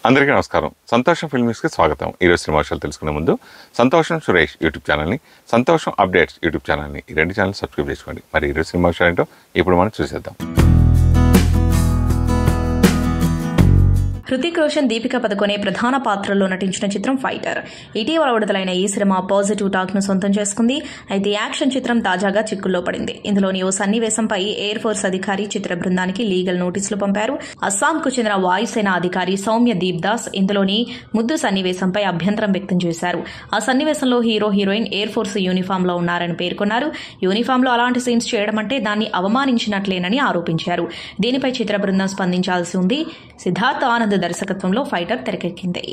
అందరికీ నమస్కారం. సంతోషం ఫిల్మ్స్కి స్వాగతం. ఈరోజు సినిమా విషయాలు తెలుసుకునే ముందు సంతోషం సురేష్ యూట్యూబ్ ఛానల్ని, సంతోషం అప్డేట్స్ యూట్యూబ్ ఛానల్ని, ఈ రెండు ఛానల్ సబ్స్క్రైబ్ చేసుకోండి. మరి ఈరోజు సినిమా విషయాలు ఏంటో ఇప్పుడు మనం చూసేద్దాం. హృతిక్ రోషన్, దీపికా పదుకొనే ప్రధాన పాత్రల్లో నటించిన చిత్రం ఫైటర్. ఇటీవల విడుదలైన ఈ సినిమా పాజిటివ్ టాక్ ను సొంతం చేసుకుంది. అయితే యాక్షన్ చిత్రం తాజాగా చిక్కుల్లో పడింది. ఇందులోని ఓ సన్నివేశంపై ఎయిర్ ఫోర్స్ అధికారి చిత్ర బృందానికి లీగల్ నోటీసులు పంపారు. అస్సాంకు చెందిన వాయుసేన అధికారి సౌమ్య దీప్ దాస్ ఇందులోని ముద్దు సన్నివేశంపై అభ్యంతరం వ్యక్తం చేశారు. ఆ సన్నివేశంలో hero heroine air force uniform లో ఉన్నారని పేర్కొన్నారు. యూనిఫామ్ లో అలాంటి సీన్స్ చేయడం అంటే దాన్ని అవమానించినట్లేనని ఆరోపించారు. దీనిపై చిత్ర బృందం స్పందించాల్సి ఉంది. సిద్ధార్థ్ ఆనంద్ దర్శకత్వంలో ఫైటర్ తెరకెక్కింది.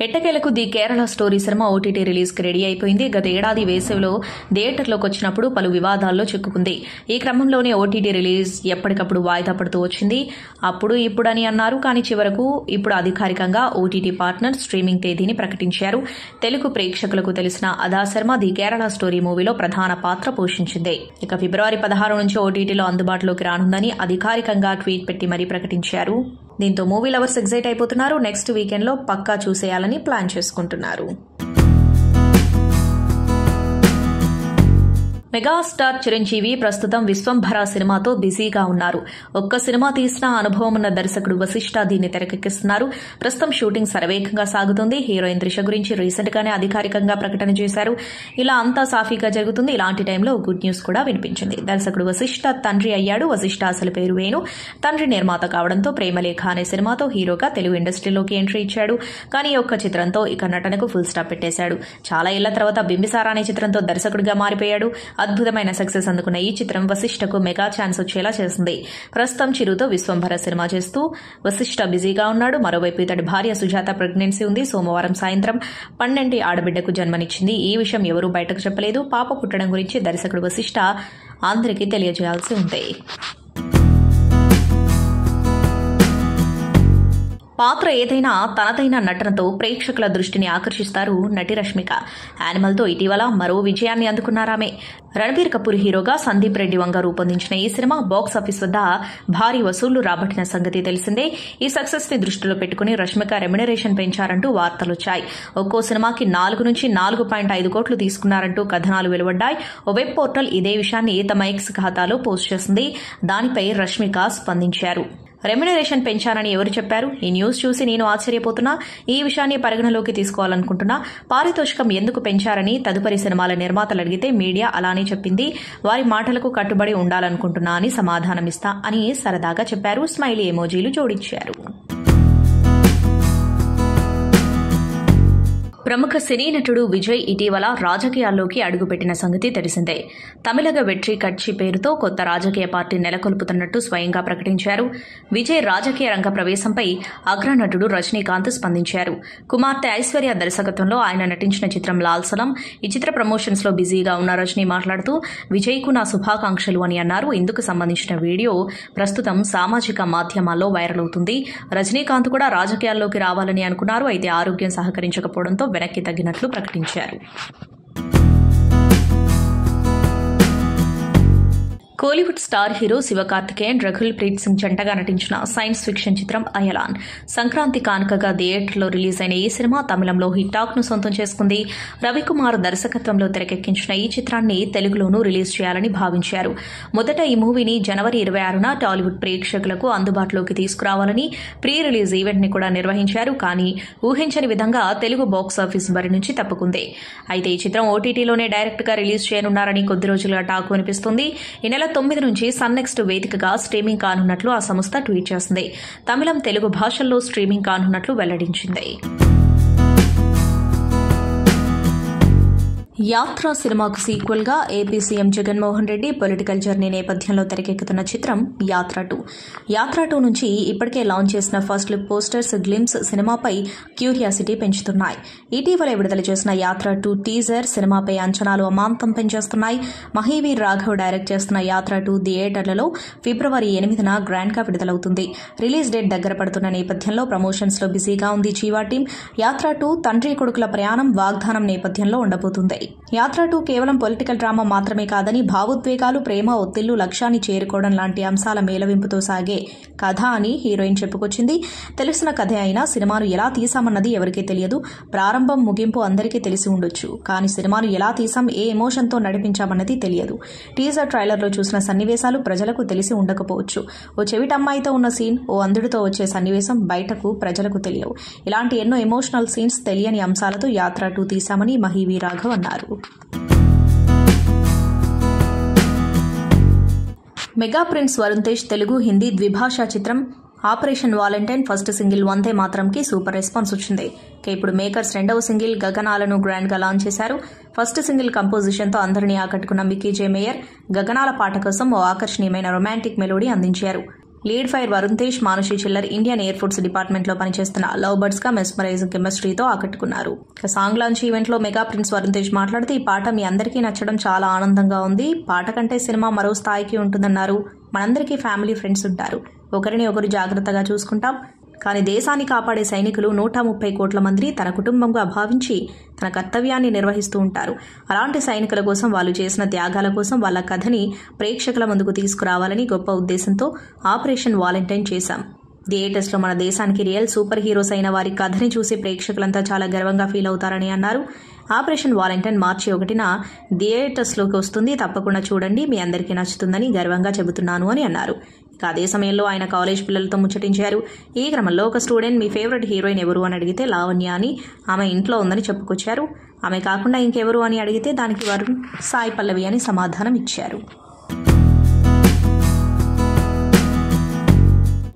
ఎట్టకేలకు the Kerala story cinema OTT release కి రెడీ అయిపోయింది. గత ఏడాది వేసవిలో థియేటర్లోకి వచ్చినప్పుడు పలు వివాదాల్లో చిక్కుకుంది. ఈ క్రమంలోనే ఓటీటీ రిలీజ్ ఎప్పటికప్పుడు వాయిదా పడుతూ వచ్చింది. అప్పుడు ఇప్పుడని అన్నారు, కానీ చివరకు ఇప్పుడు అధికారికంగా ఓటీటీ పార్ట్నర్ స్ట్రీమింగ్ తేదీని ప్రకటించారు. తెలుగు ప్రేక్షకులకు తెలిసిన అదా శర్మ ది కేరళ స్టోరీ మూవీలో ప్రధాన పాత్ర పోషించింది. ఇక ఫిబ్రవరి 16 నుంచి ఓటీటీలో అందుబాటులోకి రానుందని అధికారికంగా ట్వీట్ పెట్టి మరీ ప్రకటించారు. దీంతో మూవీ లవర్స్ ఎగ్జైట్ అయిపోతున్నారు. నెక్స్ట్ వీకెండ్ లో పక్కా చూసేయాలని ప్లాన్ చేసుకుంటున్నారు. మెగాస్టార్ చిరంజీవి ప్రస్తుతం విశ్వంభర సినిమాతో బిజీగా ఉన్నారు. ఒక్క సినిమా తీసిన అనుభవం ఉన్న దర్శకుడు వశిష్ఠ దీన్ని తెరకెక్కిస్తున్నారు. ప్రస్తుతం షూటింగ్ శరవేగంగా సాగుతుంది. హీరోయిన్ త్రిష గురించి రీసెంట్ గానే అధికారికంగా ప్రకటన చేశారు. ఇలా అంతా సాఫీగా జరుగుతుంది. ఇలాంటి టైంలో గుడ్ న్యూస్ కూడా వినిపించింది. దర్శకుడు వశిష్ఠ తండ్రి అయ్యాడు. వశిష్ఠ అసలు పేరు వేణు. తండ్రి నిర్మాత కావడంతో ప్రేమలేఖ అనే సినిమాతో హీరోగా తెలుగు ఇండస్ట్రీలోకి ఎంట్రీ ఇచ్చాడు. కానీ ఈ ఒక్క చిత్రంతో ఇక నటనకు ఫుల్ స్టాప్ పెట్టేశాడు. చాలా ఏళ్ల తర్వాత బింబిసారా అనే చిత్రంతో దర్శకుడిగా మారిపోయాడు. అద్భుతమైన సక్సెస్ అందుకున్న ఈ చిత్రం వశిష్ఠకు మెగా ఛాన్స్ వచ్చేలా చేసింది. ప్రస్తుతం చిరుతో విశ్వంభర సినిమా చేస్తూ వశిష్ఠ బిజీగా ఉన్నాడు. మరోవైపు ఇతడి భార్య సుజాత ప్రెగ్నెన్సీ ఉంది. సోమవారం సాయంత్రం 12 ఆడబిడ్డకు జన్మనిచ్చింది. ఈ విషయం ఎవరూ బయటకు చెప్పలేదు. పాప పుట్టడం గురించి దర్శకుడు వశిష్ఠ అందరికీ తెలియజేయాల్సి ఉంది. పాత్ర ఏదైనా తనదైన నటనతో ప్రేక్షకుల దృష్టిని ఆకర్షిస్తారు నటి రష్మిక. యానిమల్తో ఇటీవల మరో విజయాన్ని అందుకున్నారామె. రణబీర్ కపూర్ హీరోగా సందీప్ రెడ్డి వంగ రూపొందించిన ఈ సినిమా బాక్సాఫీస్ వద్ద భారీ వసూళ్లు రాబట్టిన సంగతి తెలిసిందే. ఈ సక్సెస్ ని దృష్టిలో పెట్టుకుని రష్మిక రెమ్యునరేషన్ పెంచారంటూ వార్తలొచ్చాయి. ఒక్కో సినిమాకి 4 నుంచి 4.5 కోట్లు తీసుకున్నారంటూ కథనాలు వెలువడ్డాయి. ఓ వెబ్ పోర్టల్ ఇదే విషయాన్ని తమ ఎక్స్ ఖాతాలో పోస్ట్ చేసింది. దానిపై రష్మిక స్పందించారు. రెమ్యునరేషన్ పెంచానని ఎవరు చెప్పారు? ఈ న్యూస్ చూసి నేను ఆశ్చర్యపోతున్నా. ఈ విషయాన్ని పరిగణలోకి తీసుకోవాలనుకుంటున్నా. పారితోషికం ఎందుకు పెంచారని తదుపరి సినిమాల నిర్మాతలు అడిగితే మీడియా అలానే చెప్పింది. వారి మాటలకు కట్టుబడి ఉండాలనుకుంటున్నా అని సమాధానమిస్తా అని సరదాగా చెప్పారు. స్మైలీ ఎమోజీలు జోడించారు. ప్రముఖ సినీ నటుడు విజయ్ ఇటీవల రాజకీయాల్లోకి అడుగుపెట్టిన సంగతి తెలిసిందే. తమిళగ వెట్రి కట్చి పేరుతో కొత్త రాజకీయ పార్టీ నెలకొల్పుతున్నట్టు స్వయంగా ప్రకటించారు. విజయ్ రాజకీయ రంగ ప్రవేశంపై అగ్రనటుడు రజనీకాంత్ స్పందించారు. కుమార్తె ఐశ్వర్య దర్శకత్వంలో ఆయన నటించిన చిత్రం లాల్ సలం. ఈ చిత్ర ప్రమోషన్స్ లో బిజీగా ఉన్న రజనీ మాట్లాడుతూ విజయ్కు నా శుభాకాంక్షలు అని అన్నారు. ఇందుకు సంబంధించిన వీడియో ప్రస్తుతం సామాజిక మాధ్యమాల్లో వైరల్ అవుతుంది. రజనీకాంత్ కూడా రాజకీయాల్లోకి రావాలని అనుకున్నారు. అయితే ఆరోగ్యం సహకరించకపోవడంతో వెనక్కి తగ్గినట్లు ప్రకటించారు. కోలీవుడ్ స్టార్ హీరో శివకార్తికేయన్, రఘుల్ ప్రీత్ సింగ్ జంటగా నటించిన సైన్స్ ఫిక్షన్ చిత్రం అయలాన్ సంక్రాంతి కానుకగా థియేటర్లో రిలీజ్ అయిన ఈ సినిమా తమిళంలో హిట్ టాక్ ను సొంతం చేసుకుంది. రవికుమార్ దర్శకత్వంలో తెరకెక్కించిన ఈ చిత్రాన్ని తెలుగులోనూ రిలీజ్ చేయాలని భావించారు. మొదట ఈ మూవీని జనవరి 26న టాలీవుడ్ ప్రేక్షకులకు అందుబాటులోకి తీసుకురావాలని ప్రీ రిలీజ్ ఈవెంట్ ని కూడా నిర్వహించారు. కానీ ఊహించని విధంగా తెలుగు బాక్సాఫీస్ బరి నుంచి తప్పుకుంది. అయితే ఈ చిత్రం ఓటీటీలోనే డైరెక్ట్ గా రిలీజ్ చేయనున్నారని కొద్ది రోజులుగా టాక్ వినిపిస్తుంది. ఈ నెల 9 నుంచి సన్నెక్స్ట్ వేదికగా స్ట్రీమింగ్ కానున్నట్లు ఆ సంస్థ ట్వీట్ చేసింది. తమిళం, తెలుగు భాషల్లో స్ట్రీమింగ్ కానున్నట్లు వెల్లడించింది. యాత్ర సినిమాకు సీక్వెల్ గా AP CM Jaganmohan Reddy political journey నేపథ్యంలో తెరకెక్కుతున్న చిత్రం యాత్ర 2. యాత్ర 2 నుంచి ఇప్పటికే లాంచ్ చేసిన ఫస్ట్ లుక్ పోస్టర్స్, గ్లిమ్స్ సినిమాపై క్యూరియాసిటీ పెంచుతున్నాయి. ఇటీవల విడుదల చేసిన యాత్ర 2 టీజర్ సినిమాపై అంచనాలు అమాంతం పెంచేస్తున్నాయి. మహీవీర్ రాఘవ్ డైరెక్ట్ చేస్తున్న యాత్ర 2 థియేటర్లలో ఫిబ్రవరి 8న గ్రాండ్ గా విడుదలవుతుంది. రిలీజ్ డేట్ దగ్గర పడుతున్న నేపథ్యంలో ప్రమోషన్స్ లో బిజీగా ఉంది జీవా టీం. యాత్ర 2 తండ్రి కొడుకుల ప్రయాణం వాగ్దానం నేపథ్యంలో ఉండబోతుంది. యాత్ర 2 కేవలం పొలిటికల్ డ్రామా మాత్రమే కాదని భావోద్వేగాలు, ప్రేమ, ఒత్తిళ్లు, లక్ష్యాన్ని చేరుకోవడం లాంటి అంశాల మేళవింపుతో సాగే కథ అని హీరోయిన్ చెప్పుకొచ్చింది. తెలిసిన కథే అయినా సినిమాను ఎలా తీసామన్నది ఎవరికీ తెలియదు. ప్రారంభం, ముగింపు అందరికీ తెలిసి ఉండొచ్చు, కానీ సినిమాను ఎలా తీసాం, ఏ ఎమోషన్తో నడిపించామన్నది తెలియదు. టీజర్, ట్రైలర్లో చూసిన సన్నివేశాలు ప్రజలకు తెలిసి ఉండకపోవచ్చు. ఓ చెవిటమ్మాయితో ఉన్న సీన్, ఓ అంధుడితో వచ్చే సన్నివేశం బయటకు ప్రజలకు తెలియవు. ఇలాంటి ఎన్నో ఎమోషనల్ సీన్స్, తెలియని అంశాలతో యాత్ర 2 తీశామని మహీవి రాఘవ్ అన్నారు. మెగా ప్రిన్స్ వరుణ్ తేజ్ తెలుగు, హిందీ ద్విభాషా చిత్రం ఆపరేషన్ వాలంటైన్ ఫస్ట్ సింగిల్ వందే మాతరంకి సూపర్ రెస్పాన్స్ వచ్చింది. ఇప్పుడు మేకర్స్ రెండవ సింగిల్ గగనాలను గ్రాండ్ గా లాంచ్ చేశారు. ఫస్ట్ సింగిల్ కంపోజిషన్ తో అందరినీ ఆకట్టుకున్న మిక్కీ జే మేయర్ గగనాల పాట కోసం ఓ ఆకర్షణీయమైన రొమాంటిక్ మెలోడీ అందించారు. లీడ్ ఫైర్ వరుణ్ తేజ్, మానుషి చిల్లర్ ఇండియన్ ఎయిర్ ఫోర్స్ డిపార్ట్మెంట్ లో పనిచేస్తున్న లవ్ బర్డ్స్ గా మెస్మరైజింగ్ కెమిస్ట్రీతో ఆకట్టుకున్నారు. సాంగ్ లాంచ్ ఈవెంట్ లో మెగా ప్రిన్స్ వరుణ్ తేజ్ మాట్లాడుతూ ఈ పాట మీ అందరికీ నచ్చడం చాలా ఆనందంగా ఉంది. పాట కంటే సినిమా మరో స్థాయికి ఉంటుందన్నారు. మనందరికీ ఫ్యామిలీ, ఫ్రెండ్స్ ఉంటారు. ఒకరిని ఒకరు జాగ్రత్తగా చూసుకుంటాం. కానీ దేశాన్ని కాపాడే సైనికులు 130 కోట్ల మంది తన కుటుంబంగా భావించి తన కర్తవ్యాన్ని నిర్వహిస్తూ ఉంటారు. అలాంటి సైనికుల కోసం, వాళ్ళు చేసిన త్యాగాల కోసం వాళ్ళ కథని ప్రేక్షకుల ముందుకు తీసుకురావాలని గొప్ప ఉద్దేశంతో ఆపరేషన్ వాలంటైన్ చేశాం. థియేటర్స్లో మన దేశానికి రియల్ సూపర్ హీరోస్ అయిన వారి కథని చూసి ప్రేక్షకులంతా చాలా గర్వంగా ఫీల్ అవుతారని అన్నారు. ఆపరేషన్ వాలంటైన్ మార్చి 1న థియేటర్స్లోకి వస్తుంది. తప్పకుండా చూడండి, మీ అందరికీ నచ్చుతుందని గర్వంగా చెబుతున్నాను అని అన్నారు. అదే సమయంలో ఆయన కాలేజ్ పిల్లలతో ముచ్చటించారు. ఈ క్రమంలో ఒక స్టూడెంట్ మీ ఫేవరెట్ హీరోయిన్ ఎవరు అని అడిగితే లావణ్య అని, ఆమె ఇంట్లో ఉందని చెప్పుకొచ్చారు. ఆమె కాకుండా ఇంకెవరు అని అడిగితే దానికి వరుణ్, సాయి పల్లవి అని సమాధానం ఇచ్చారు.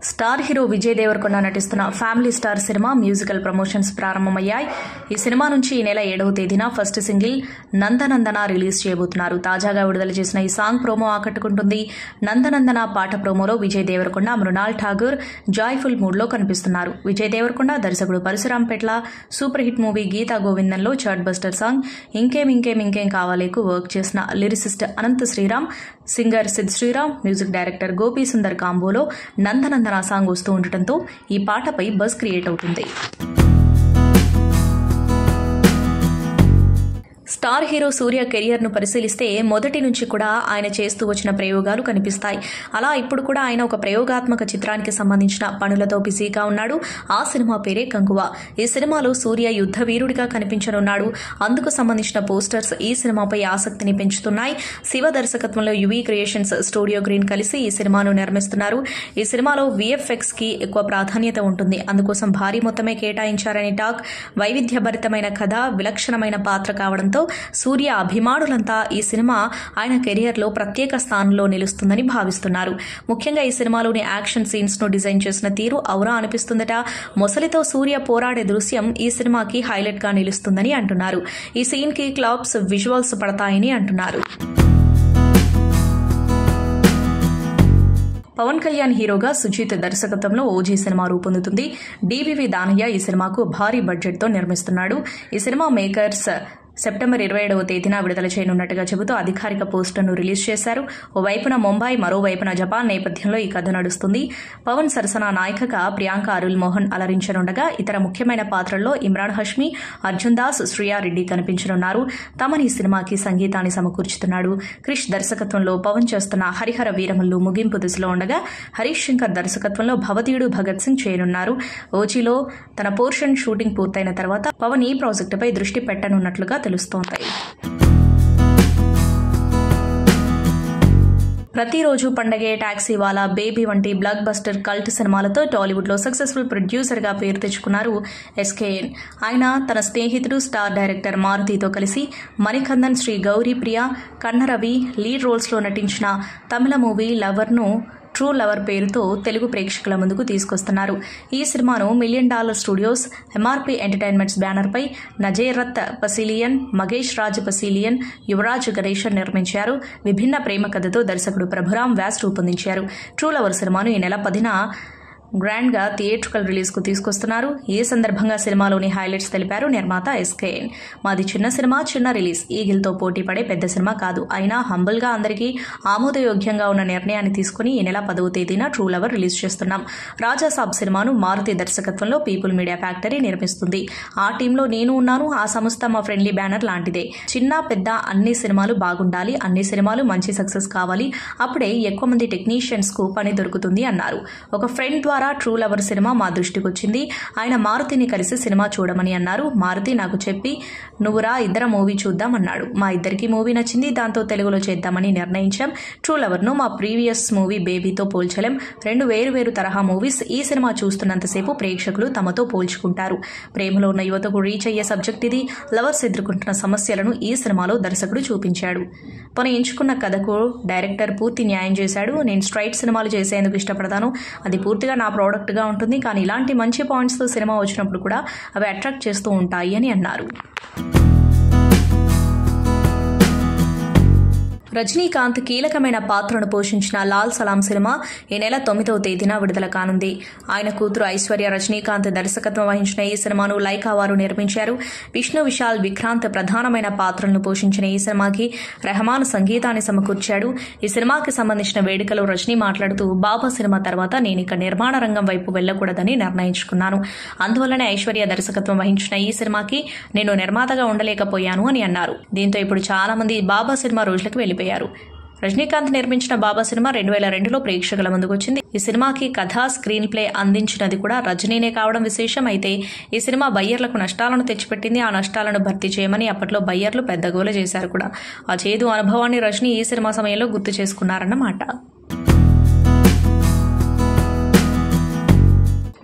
స్టార్ హీరో విజయ్ దేవరకొండ నటిస్తున్న family star cinema musical promotions ప్రారంభమయ్యాయి. ఈ సినిమా నుంచి ఈ నెల 7వ తేదీన ఫస్ట్ సింగిల్ నందనందన రిలీజ్ చేయబోతున్నారు. తాజాగా విడుదల చేసిన ఈ సాంగ్ ప్రోమో ఆకట్టుకుంటుంది. నందనందన పాట ప్రోమోలో విజయ్ దేవరకొండ, మృణాల్ ఠాగూర్ జాయ్ఫుల్ మూడ్లో కనిపిస్తున్నారు. విజయ్ దేవరకొండ దర్శకుడు Parasuram Petla super hit movie Geetha గోవిందంలో చార్ట్ బస్టర్ సాంగ్ ఇంకేం కావాలేకు వర్క్ చేసిన lyricist Anantha Sriram, singer Sid Sriram, music director Gopi Sundar కాంబోలో నందనందన సాంగ్ వస్తూ ఉండటంతో ఈ పాటపై బజ్ క్రియేట్ అవుతుంది. స్టార్ హీరో సూర్య కెరియర్ను పరిశీలిస్తే మొదటి నుంచి కూడా ఆయన చేస్తూ వచ్చిన ప్రయోగాలు కనిపిస్తాయి. అలా ఇప్పుడు కూడా ఆయన ఒక ప్రయోగాత్మక చిత్రానికి సంబంధించిన పనులతో బిజీగా ఉన్నాడు. ఆ సినిమా పేరే కంగువ. ఈ సినిమాలో సూర్య యుద్ధ వీరుడిగా కనిపించనున్నాడు. అందుకు సంబంధించిన పోస్టర్స్ ఈ సినిమాపై ఆసక్తిని పెంచుతున్నాయి. శివ దర్శకత్వంలో యువీ క్రియేషన్స్, స్టూడియో గ్రీన్ కలిసి ఈ సినిమాను నిర్మిస్తున్నారు. ఈ సినిమాలో VFX కి ఎక్కువ ప్రాధాన్యత ఉంటుంది. అందుకోసం భారీ మొత్తమే కేటాయించారని టాక్. వైవిధ్యభరితమైన కథ, విలక్షణమైన పాత్ర కావడంతో సూర్య అభిమానులంతా ఈ సినిమా ఆయన కెరియర్లో ప్రత్యేక స్థానంలో నిలుస్తుందని భావిస్తున్నారు. ముఖ్యంగా ఈ సినిమాలోని యాక్షన్ సీన్స్ ను డిజైన్ చేసిన తీరు ఔరా అనిపిస్తుందట. మొసలితో సూర్య పోరాడే దృశ్యం ఈ సినిమాకి హైలైట్ గా నిలుస్తుందని అంటున్నారు. ఈ సీన్ కి క్లాప్స్, విజువల్స్ పడతాయని అంటున్నారు. పవన్ కళ్యాణ్ హీరోగా సుజిత్ దర్శకత్వంలో ఓజీ సినిమా రూపొందుతుంది. DVV దానయ్య ఈ సినిమాకు భారీ బడ్జెట్తో నిర్మిస్తున్నాడు. ఈ సినిమా మేకర్స్ సెప్టెంబర్ 27వ తేదీన విడుదల చేయనున్నట్టుగా చెబుతూ అధికారిక పోస్టర్ను రిలీజ్ చేశారు. ఓవైపున ముంబై, మరోవైపున జపాన్ నేపథ్యంలో ఈ కథ నడుస్తుంది. పవన్ సరసన నాయికగా ప్రియాంక అరుల్ మోహన్ అలరించనుండగా ఇతర ముఖ్యమైన పాత్రల్లో ఇమ్రాన్ హష్మి, అర్జున్ దాస్, శ్రియా రెడ్డి కనిపించనున్నారు. తమన్ ఈ సినిమాకి సంగీతాన్ని సమకూర్చుతున్నాడు. క్రిష్ దర్శకత్వంలో పవన్ చేస్తున్న హరిహర వీరమల్లు ముగింపు దిశలో ఉండగా హరీష్ శంకర్ దర్శకత్వంలో భవతీయుడు భగత్ సింగ్ చేయనున్నారు. ఓజీలో తన పోర్షన్ షూటింగ్ పూర్తయిన తర్వాత పవన్ ఈ ప్రాజెక్టుపై దృష్టి పెట్టనున్నట్లుగా తెలుస్తోంది. ప్రతిరోజు పండగే, టాక్సీ వాలా, బేబీ వంటి బ్లాక్ బస్టర్ కల్ట్ సినిమాలతో టాలీవుడ్లో సక్సెస్ఫుల్ ప్రొడ్యూసర్గా పేరు తెచ్చుకున్నారు SKN. ఆయన తన స్నేహితుడు స్టార్ డైరెక్టర్ మారుతితో కలిసి మణికందన్, శ్రీ గౌరీ ప్రియ, కన్నరవి లీడ్ రోల్స్లో నటించిన తమిళ మూవీ లవర్ను ట్రూ లవర్ పేరుతో తెలుగు ప్రేక్షకుల ముందుకు తీసుకొస్తున్నారు. ఈ సినిమాను $1 మిలియన్ స్టూడియోస్, MRP ఎంటర్టైన్మెంట్స్ బ్యానర్పై నజేరత్ పసిలియన్, మగేష్ రాజ్ పసిలియన్, యువరాజ్ గణేశన్ నిర్మించారు. విభిన్న ప్రేమ కథతో దర్శకుడు ప్రభురాం వ్యాస్ రూపొందించారు. ట్రూ లవర్ సినిమాను ఈ నెల 10న గ్రాండ్ గా థియేట్రికల్ రిలీజ్ కు తీసుకొస్తున్నారు. ఈ సందర్భంగా సినిమాలోని హైలైట్స్ తెలిపారు నిర్మాత ఎస్కేఎన్. మాది చిన్న సినిమా, చిన్న రిలీజ్. ఈగిల్ తో పోటీ పడే పెద్ద సినిమా కాదు. అయినా హంబుల్ గా అందరికీ ఆమోదయోగ్యంగా ఉన్న నిర్ణయాన్ని తీసుకుని ఈ నెల 10వ తేదీన ట్రూ లవర్ రిలీజ్ చేస్తున్నాం. రాజాసాబ్ సినిమాను మారుతి దర్శకత్వంలో పీపుల్ మీడియా ఫ్యాక్టరీ నిర్మిస్తుంది. ఆ టీంలో నేను ఉన్నాను. ఆ సంస్థ మా ఫ్రెండ్లీ బ్యానర్ లాంటిదే. చిన్న పెద్ద అన్ని సినిమాలు బాగుండాలి, అన్ని సినిమాలు మంచి సక్సెస్ కావాలి. అప్పుడే ఎక్కువ మంది టెక్నీషియన్స్ కు పని దొరుకుతుంది అన్నారు. ఒక ఫ్రెండ్ ద్వారా ట్రూ లవర్ సినిమా మా దృష్టికి వచ్చింది. ఆయన మారుతిని కలిసి సినిమా చూడమని అన్నారు. మారుతి నాకు చెప్పి నువ్వురా ఇద్దరం మూవీ చూద్దాం అన్నాడు. మా ఇద్దరికి మూవీ నచ్చింది. దాంతో తెలుగులో చేద్దామని నిర్ణయించాం. ట్రూ లవర్ ను మా ప్రీవియస్ మూవీ బేబీతో పోల్చలేం. రెండు వేరు తరహా మూవీస్. ఈ సినిమా చూస్తున్నంతసేపు ప్రేక్షకులు తమతో పోల్చుకుంటారు. ప్రేమలో ఉన్న యువతకు రీచ్ అయ్యే సబ్జెక్ట్ ఇది. లవర్స్ ఎదుర్కొంటున్న సమస్యలను ఈ సినిమాలో దర్శకుడు చూపించాడు. తను ఎంచుకున్న కథకు డైరెక్టర్ పూర్తి న్యాయం చేశాడు. నేను స్ట్రైట్ సినిమాలు చేసేందుకు ఇష్టపడతాను. అది పూర్తిగా నా ప్రోడక్ట్ గా ఉంటుంది. కానీ ఇలాంటి మంచి పాయింట్స్ తో సినిమా వచ్చినప్పుడు కూడా అవి అట్రాక్ట్ చేస్తూ ఉంటాయి అని అన్నారు. రజనీకాంత్ కీలకమైన పాత్రను పోషించిన లాల్ సలాం సినిమా ఈ నెల 9వ తేదీన విడుదల కానుంది. ఆయన కూతురు ఐశ్వర్య రజనీకాంత్ దర్శకత్వం వహించిన ఈ సినిమాను లైకా వారు నిర్మించారు. విష్ణు విశాల్ విక్రాంత్ ప్రధానమైన పాత్రలను పోషించిన ఈ సినిమాకి రెహమాన్ సంగీతాన్ని సమకూర్చాడు. ఈ సినిమాకి సంబంధించిన వేడుకలో రజనీ మాట్లాడుతూ బాబా సినిమా తర్వాత నేనిక నిర్మాణ రంగం వైపు వెళ్లకూడదని నిర్ణయించుకున్నాను. అందువల్లనే ఐశ్వర్య దర్శకత్వం వహించిన ఈ సినిమాకి నేను నిర్మాతగా ఉండలేకపోయాను అని అన్నారు. దీంతో ఇప్పుడు చాలా మంది బాబా సినిమా రోజులకు వెళ్లిపోయారు. రజనీకాంత్ నిర్మించిన బాబా సినిమా 2002లో ప్రేక్షకుల ముందుకు వచ్చింది. ఈ సినిమాకి కథ, స్క్రీన్ ప్లే అందించినది కూడా రజనీనే కావడం విశేషం. అయితే ఈ సినిమా బయ్యర్లకు నష్టాలను తెచ్చిపెట్టింది. ఆ నష్టాలను భర్తీ చేయమని అప్పట్లో బయ్యర్లు పెద్ద గోల చేశారు కూడా. ఆ చేదు అనుభవాన్ని రజనీ ఈ సినిమా సమయంలో గుర్తు చేసుకున్నారన్నమాట.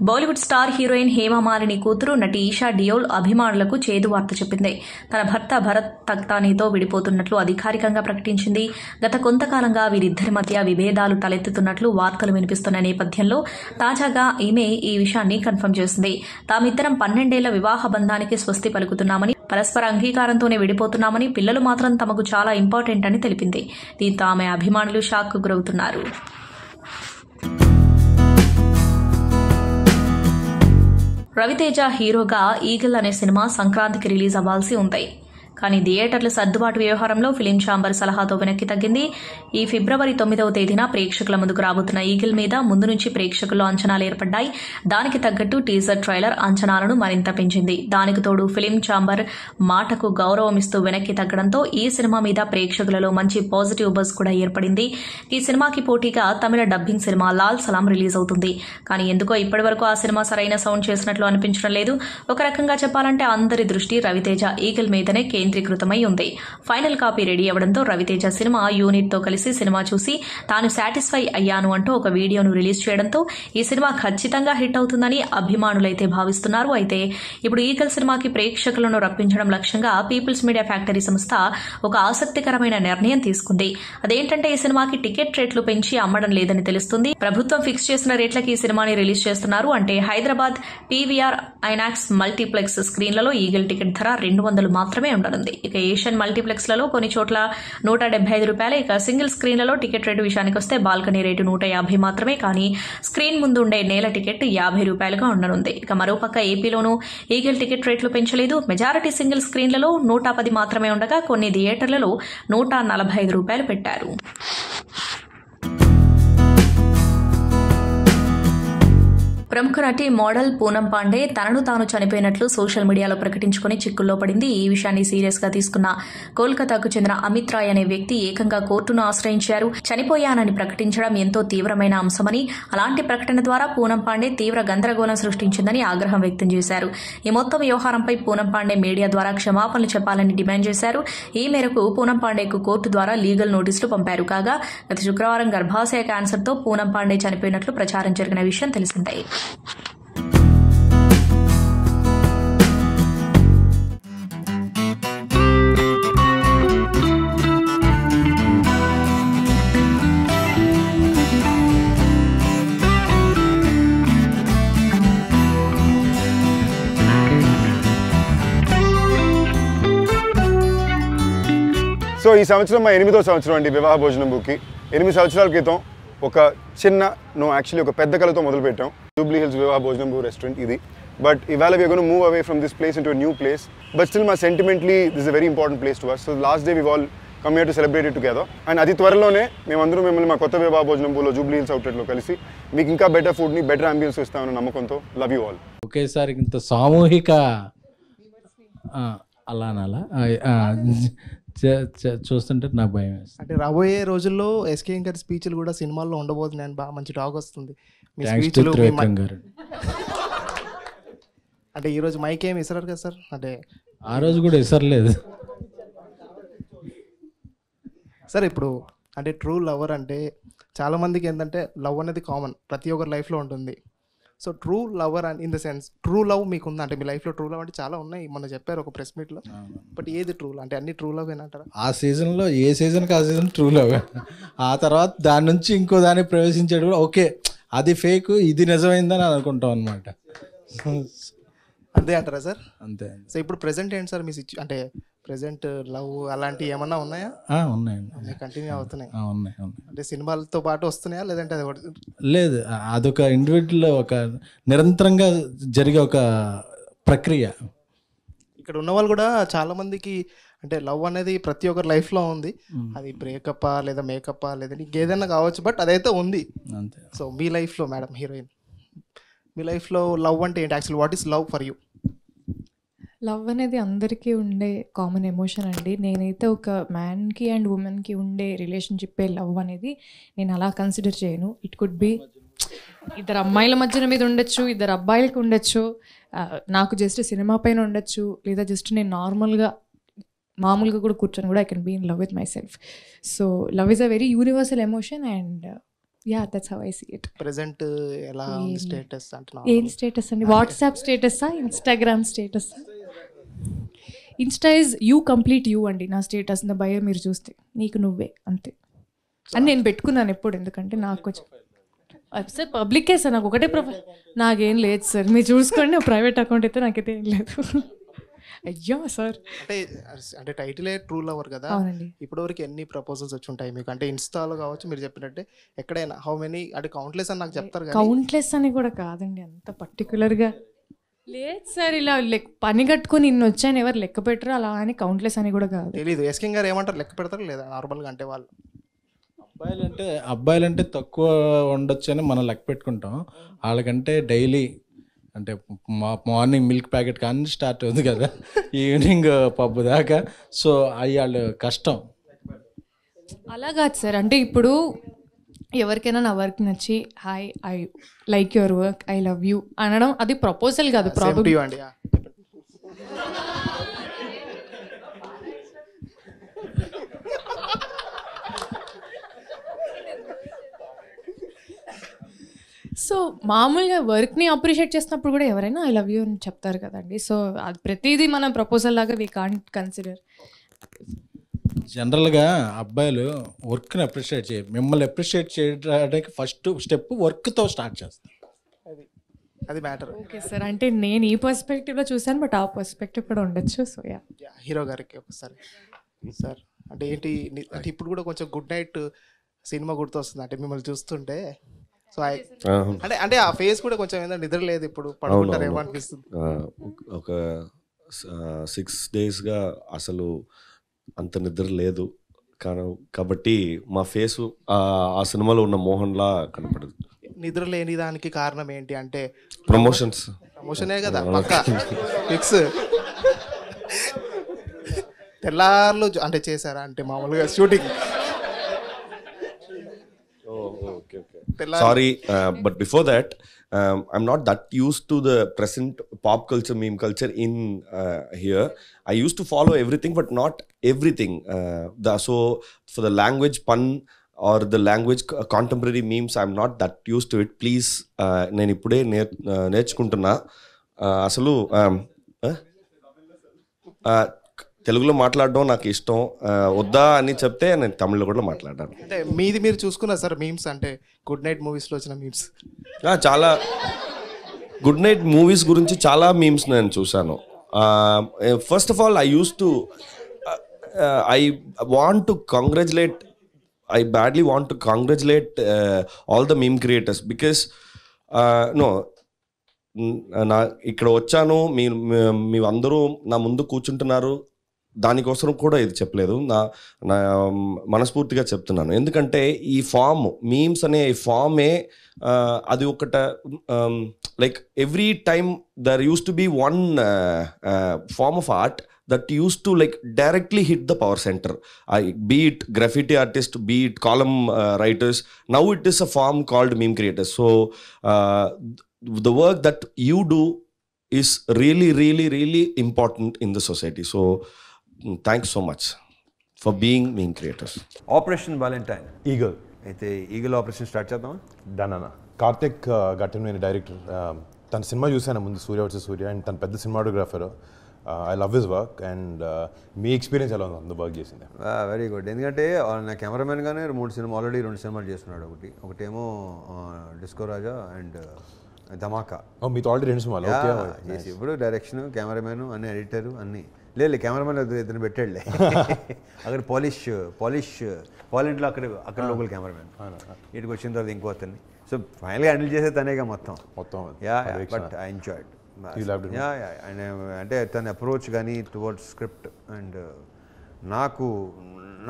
బాలీవుడ్ స్టార్ హీరోయిన్ హేమమాలిని కూతురు నటి ఈషా డియోల్ అభిమానులకు చేదు వార్త చెప్పింది. తన భర్త భరత్ తక్తానీతో విడిపోతున్నట్లు అధికారికంగా ప్రకటించింది. గత కొంతకాలంగా వీరిద్దరి మధ్య విభేదాలు తలెత్తుతున్నట్లు వార్తలు వినిపిస్తున్న నేపథ్యంలో తాజాగా ఈమె ఈ విషయాన్ని కన్ఫర్మ్ చేసింది. తామిద్దరం 12 ఏళ్ల వివాహ బంధానికి స్వస్తి పలుకుతున్నామని, పరస్పర అంగీకారంతోనే విడిపోతున్నామని, పిల్లలు మాత్రం తమకు చాలా ఇంపార్టెంట్ అని తెలిపింది. దీంతో ఆమె అభిమానులు షాక్ గురవుతున్నారు. రవితేజ హీరోగా ఈగిల్ అనే సినిమా సంక్రాంతికి రిలీజ్ అవ్వాల్సి ఉంది. కానీ థియేటర్ల సర్దుబాటు వ్యవహారంలో ఫిలిం ఛాంబర్ సలహాతో వెనక్కి తగ్గింది. ఈ ఫిబ్రవరి 9వ తేదీన ప్రేక్షకుల ముందుకు రాబోతున్న ఈగిల్ మీద ముందు నుంచి ప్రేక్షకుల్లో అంచనాలు ఏర్పడ్డాయి. దానికి తగ్గట్టు టీజర్ ట్రైలర్ అంచనాలను మరింత పెంచింది. దానికి తోడు ఫిలిం ఛాంబర్ మాటకు గౌరవం ఇస్తూ వెనక్కి తగ్గడంతో ఈ సినిమా మీద ప్రేక్షకులలో మంచి పాజిటివ్ బజ్ కూడా ఏర్పడింది. ఈ సినిమాకి పోటీగా తమిళ డబ్బింగ్ సినిమా లాల్ సలాం రిలీజ్ అవుతుంది. కానీ ఎందుకో ఇప్పటివరకు ఆ సినిమా సరైన సౌండ్ చేసినట్లు అనిపించడం లేదు. ఒక రకంగా చెప్పాలంటే అందరి దృష్టి రవితేజ ఈగిల్ మీదనే కేంద్రీకృతమై ఉంది. ఫైనల్ కాపీ రెడీ అవడంతో రవితేజ సినిమా యూనిట్ తో కలిసి సినిమా చూసి తాను సాటిస్ఫై అయ్యాను అంటూ ఒక వీడియోను రిలీజ్ చేయడంతో ఈ సినిమా ఖచ్చితంగా హిట్ అవుతుందని అభిమానులైతే భావిస్తున్నారు. అయితే ఇప్పుడు ఈగల్ సినిమాకి ప్రేక్షకులను రప్పించడం లక్ష్యంగా పీపుల్స్ మీడియా ఫ్యాక్టరీ సంస్థ ఒక ఆసక్తికరమైన నిర్ణయం తీసుకుంది. అదేంటంటే ఈ సినిమాకి టికెట్ రేట్లు పెంచి అమ్మడం లేదని తెలుస్తుంది. ప్రభుత్వం ఫిక్స్ చేసిన రేట్లకి ఈ సినిమాని రిలీజ్ చేస్తున్నారు. అంటే హైదరాబాద్ పీవీఆర్ ఐనాక్స్ మల్టీప్లెక్స్ స్క్రీన్లలో ఈగల్ టికెట్ ధర 200 మాత్రమే ఉండనుంది. ఇక ఏషియన్ మల్టీప్లెక్స్ లలో కొన్ని చోట్ల 175 రూపాయలు. ఇక సింగిల్ స్క్రీన్లలో టికెట్ రేటు విషయానికి వస్తే బాల్కనీ రేటు 150 మాత్రమే. కానీ స్క్రీన్ ముందు ఉండే నేల టికెట్ 50 రూపాయలుగా ఉండనుంది. ఇక మరోపక్క ఏపీలోనూ ఈగల్ టికెట్ రేట్లు పెంచలేదు. మెజారిటీ సింగిల్ స్క్రీన్లలో 110 మాత్రమే ఉండగా కొన్ని థియేటర్లలో 145 రూపాయలు పెట్టారు. ప్రముఖ నటి మోడల్ పూనం పాండే తనను తాను చనిపోయినట్లు సోషల్ మీడియాలో ప్రకటించుకుని చిక్కుల్లో పడింది. ఈ విషయాన్ని సీరియస్ గా తీసుకున్న కోల్కతాకు చెందిన అమిత్ రాయ్ అనే వ్యక్తి ఏకంగా కోర్టును ఆశ్రయించారు. చనిపోయానని ప్రకటించడం ఎంతో తీవ్రమైన అంశమని, అలాంటి ప్రకటన ద్వారా పూనం పాండే తీవ్ర గందరగోళం సృష్టించిందని ఆగ్రహం వ్యక్తం చేశారు. ఈ మొత్తం వ్యవహారంపై పూనం పాండే మీడియా ద్వారా క్షమాపణలు చెప్పాలని డిమాండ్ చేశారు. ఈ మేరకు పూనం పాండేకు కోర్టు ద్వారా లీగల్ నోటీసులు పంపారు. కాగా గత శుక్రవారం గర్భాశయ క్యాన్సర్తో పూనం పాండే చనిపోయినట్లు ప్రచారం జరిగిన విషయం తెలిసిందే. సో ఈ సంవత్సరం మా 8వ సంవత్సరం అండి వివాహ భోజనం బుక్కి. 8 సంవత్సరాల క్రితం ఒక చిన్న యాక్చువల్లీ ఒక పెద్ద కళతో మొదలుపెట్టాం. జూబ్లీ హిల్స్ వివాహ భోజనంబు రెస్టారెంట్ ఇది. బట్ ఇవాళ we are gonna move away from this place into new place. But still మా sentimentally this is a very important place to us. So last day we all come here to celebrate it together. And అతి త్వరలోనే మేమందరూ మిమ్మల్ని మా కొత్త వివాహ భోజనంబులో Jubilee hills అవుట్లెట్లో కలిసి మీకు ఇంకా బెటర్ ఫుడ్ని బెటర్ అంబియన్స్ ఇస్తామన్న నమ్మకంతో లవ్ యూ ఆల్. ఒకేసారి ఇంత సామూహిక అలానలా చూస్తుంటే నాకు భయం వేస్తుంది. అంటే రాబోయే రోజుల్లో ఎస్కేఎం గారి స్పీచ్లు కూడా సినిమాల్లో ఉండబోతున్నాయని బాగా మంచి టాక్ వస్తుంది. మీ థ్యాంక్స్ టు స్పీచ్లు త్రివిక్రమ్ గారు. అంటే ఈరోజు మైక్ ఏమి ఇస్తారు కదా సార్? అంటే ఆ రోజు కూడా ఇసరలేదు సార్. ఇప్పుడు అంటే ట్రూ లవర్ అంటే చాలామందికి ఏంటంటే లవ్ అనేది కామన్, ప్రతి ఒక్కరి లైఫ్లో ఉంటుంది. So true lover and in the sense true love మీకు ఉందా? అంటే మీ లైఫ్లో ట్రూ లవ్ అంటే చాలా ఉన్నాయి, మొన్న చెప్పారు ఒక ప్రెస్ మీట్లో. బట్ ఏది ట్రూ అంటే అన్ని ట్రూ లవ్ ఏనంటారా? ఆ సీజన్లో ఏ సీజన్కి ఆ సీజన్ ట్రూ లవ్, ఆ తర్వాత దాని నుంచి ఇంకో దాన్ని ప్రవేశించాడు కూడా ఓకే అది ఫేక్ ఇది నిజమైందని అనుకుంటాం అనమాట. అంతే అంటారా సార్? అంతే. సో ఇప్పుడు ప్రెసెంట్ ఏంటి సార్ మీ అంటే ప్రెసెంట్ లవ్ అలాంటివి ఏమన్నా ఉన్నాయా? ఉన్నాయండి, కంటిన్యూ అవుతున్నాయి. ఉన్నాయి. అంటే సినిమాలతో పాటు వస్తున్నాయా లేదంటే అది ఒకటి? లేదు, అదొక ఇండివిజువల్ ఒక నిరంతరంగా జరిగే ఒక ప్రక్రియ. ఇక్కడ ఉన్న వాళ్ళు కూడా చాలా మందికి అంటే లవ్ అనేది ప్రతి ఒక్కరి లైఫ్లో ఉంది. అది బ్రేకప్పా లేదా మేకప్పా లేదా ఇంకేదైనా కావచ్చు, బట్ అదైతే ఉంది. అంతే. సో మీ లైఫ్లో మేడం హీరోయిన్, మీ లైఫ్లో లవ్ అంటే ఏంటి? Actual what is love for you? Love అనేది అందరికీ ఉండే కామన్ ఎమోషన్ అండి. నేనైతే ఒక మ్యాన్కి అండ్ ఉమెన్కి ఉండే రిలేషన్షిప్పే లవ్ అనేది నేను అలా కన్సిడర్ చేయను. ఇట్ కుడ్ బి ఇద్దరు అమ్మాయిల మధ్యన మీద ఉండొచ్చు, ఇద్దరు అబ్బాయిలకి ఉండొచ్చు, నాకు జస్ట్ సినిమా పైన ఉండొచ్చు, లేదా జస్ట్ నేను మామూలుగా కూడా కూర్చొని కూడా I can be in love with my self. So love is a very universal emotion and yeah that's how I see it. Present ఎలా ఉంది స్టేటస్? అంటే ఏం స్టేటస్ అండి? వాట్సాప్ స్టేటసా, ఇన్స్టాగ్రామ్ స్టేటసా? Insta is you complete you అండి. నా స్టేటస్ నా బయో మీరు చూస్తే నీకు నువ్వే అంతే అని నేను పెట్టుకున్నాను ఎప్పుడు. ఎందుకంటే నాకు కొంచెం సార్ పబ్లికే సార్, నాకు ఒకటే ప్రొఫైల్, నాకేం లేదు సార్, మీరు చూసుకోండి. ప్రైవేట్ అకౌంట్ అయితే నాకైతే ఏం లేదు. అయ్యో సార్. అంటే టైటిలే ట్రూ లవర్ కదా. అవునండి. ఇప్పటివరకు ఎన్ని ప్రపోజల్స్ వచ్చి ఉంటాయి మీకు? అంటే ఇన్స్టాలో కావచ్చు, మీరు చెప్పినట్టే ఎక్కడైనా హౌ మెనీ? అంటే కౌంట్లెస్ అని నాకు చెప్తారు. కౌంట్లెస్ అని కూడా కాదండి, అంత పర్టికులర్గా లేదు సార్. ఇలా పని కట్టుకొని ఇన్ని వచ్చాయని ఎవరు లెక్క పెట్టరు, అలా అని కౌంట్లెస్ అని కూడా కాదు. తెలీదు ఎస్కింగ్ గారు ఏమంటారు, లెక్క పెడతారు లేదా నార్మల్గా? అంటే వాళ్ళు అబ్బాయిలంటే తక్కువ ఉండొచ్చు అని మనం లెక్క పెట్టుకుంటాం. వాళ్ళకంటే డైలీ అంటే మార్నింగ్ మిల్క్ ప్యాకెట్ కానీ స్టార్ట్ అవుతుంది కదా, ఈవినింగ్ పబ్బు దాకా. సో అవి వాళ్ళు కష్టం. అలా కాదు సార్. అంటే ఇప్పుడు ఎవరికైనా నా వర్క్ నచ్చి hi I like your work, I love you అనడం అది ప్రపోజల్ కాదు. ప్రాబ్లమ్ అండి. సో మామూలుగా వర్క్ని అప్రిషియేట్ చేసినప్పుడు కూడా ఎవరైనా ఐ లవ్ యూ అని చెప్తారు కదండి. సో అది ప్రతిదీ మనం ప్రపోజల్ లాగా వీ కాంట్ కన్సిడర్. జనరల్గా అబ్బాయిలు వర్క్ని అప్రిషియేట్ చేయరు. మిమ్మల్ని అప్రిషియేట్ చేయడానికి ఫస్ట్ స్టెప్ వర్క్తో స్టార్ట్ చేస్తారు. అది మ్యాటర్. ఓకే సార్, అంటే నేను ఈ పర్స్పెక్టివ్లో చూసాను, బట్ ఆ పర్స్పెక్టివ్ కూడా ఉండొచ్చు. సో యా, హీరో గారికి ఒకసారి సార్ అంటే ఏంటి అంటే ఇప్పుడు కూడా కొంచెం గుడ్ నైట్ సినిమా గుర్తొస్తుంది అంటే మిమ్మల్ని చూస్తుంటే. సో అంటే ఆ ఫేస్ కూడా కొంచెం ఏంటంటే నిద్ర లేదు, ఇప్పుడు పడుకుంటారేమో అనిపిస్తుంది. ఒక 6 daysగా అసలు అంత నిద్ర లేదు కాబట్టి మా ఫేసు ఆ సినిమాలో ఉన్న మోహన్లా కనపడదు. నిద్ర లేని దానికి కారణం ఏంటి అంటే ప్రమోషనే కదా పక్కా ఫిక్స్. తెల్లార్లు అంటే చేశారా అంటే మామూలుగా shooting? Sorry, but before that, I'm not that used to the present pop culture, meme culture in here. I used to follow everything, but not everything. So for the language pun or the language contemporary memes, I'm not that used to it. Please, నేను ఇప్పుడే నేర్చుకుంటున్నా. అసలు తెలుగులో మాట్లాడడం నాకు ఇష్టం. వద్దా అని చెప్తే నేను తమిళ్లో కూడా మాట్లాడాను. అంటే మీది మీరు చూసుకున్నారు సార్ మీమ్స్? అంటే గుడ్ నైట్ మూవీస్లో వచ్చిన మీమ్స్ చాలా గుడ్ నైట్ మూవీస్ గురించి చాలా మీమ్స్ నేను చూశాను. First of all I want to congratulate I badly want to congratulate all the meme creators because no, నా ఇక్కడ వచ్చాను, మీ అందరూ నా ముందు కూర్చుంటున్నారు, దానికోసం కూడా ఇది చెప్పలేదు, నా మనస్ఫూర్తిగా చెప్తున్నాను. ఎందుకంటే ఈ ఫామ్ మీమ్స్ అనే ఫామే అది ఒకట like every time there use to be one form of art that used to like directly hit the power center, be it graffiti artist, be it column writers. Now it is a form called meme creators. So the work that you do is really really really important in the society. So thanks so much for being meme creators. Operation Valentine అయితే eagle operation start చేద్దామా? Done అన్న. Karthik గట్టెనేని director. తన cinema చూశాను ముందు, సూర్య versus Surya, and తన పెద్ద cinematographer. I love his work. And me experience ఎలా ఉంది వర్క్ చేసింది? Very good. ఎందుకంటే నా కెమెరామెన్గానే ఆల్రెడీ 2 సినిమాలు చేస్తున్నాడు. ఒకటేమో డిస్కో రాజా అండ్ ధమాకా. మీతో ఆల్రెడీ 2 సినిమాలు చేసి ఇప్పుడు డైరెక్షన్, కెమెరామెన్, అన్ని ఎడిటరు అన్నీ. లేదు కెమెరామెన్ ఇద్దరు పెట్టాడులే. అక్కడ పాలింట్లో అక్కడ లోకల్ కెమెరామెన్, ఇటుకు వచ్చిన తర్వాత ఇంకో అతన్ని. సో ఫైనల్గా హ్యాండిల్ చేసే తనేగా మొత్తం. Yeah, but I enjoyed. అంటే తన అప్రోచ్ కానీ టువర్డ్స్ స్క్రిప్ట్ అండ్